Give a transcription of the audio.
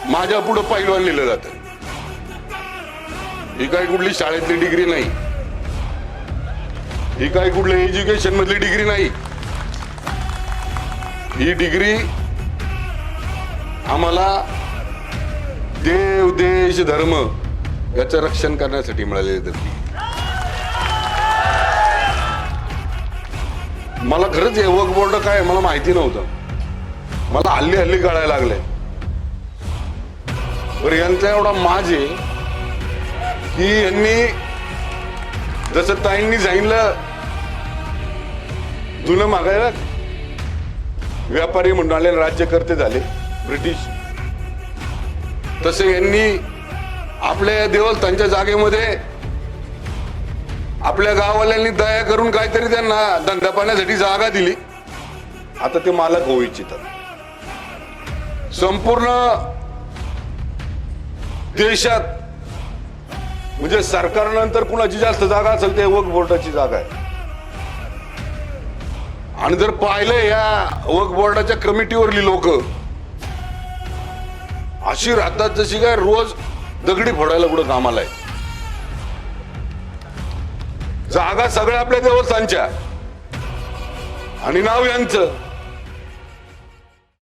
माझ्या पुढे पैलवान लिहिलं जातं. ही काय कुठली शाळेतली डिग्री नाही, ही काय कुठल्या एज्युकेशन मधली डिग्री नाही. ही डिग्री आम्हाला देव देश धर्म याचं रक्षण करण्यासाठी मिळालेली होती. मला खरंच हे वक्फ बोर्ड काय मला माहिती नव्हतं. मला हल्ली हल्ली कळायला लागलंय. बरं, यांचा एवढा माज आहे की यांनी जसं ताईंनी सांगितलं जुनं मागायला व्यापारी मंडळाले राज्यकर्ते झाले ब्रिटिश, तसे यांनी आपल्या देवस्थानच्या जागेमध्ये आपल्या गाववाल्यांनी दया करून काहीतरी त्यांना धंदा पाण्यासाठी जागा दिली. आता ते मालक होऊ इच्छितात. संपूर्ण देशात म्हणजे सरकारनंतर कुणाची जास्त जागा असेल ते वक्फ बोर्डाची जागा आहे. आणि जर पाहिलं या वक्फ बोर्डाच्या कमिटीवरली लोक अशी राहतात जशी काय रोज दगडी फोडायला कुठं कामाला आहे. जागा सगळ्या आपल्या देवस्थानच्या आणि नाव यांचं.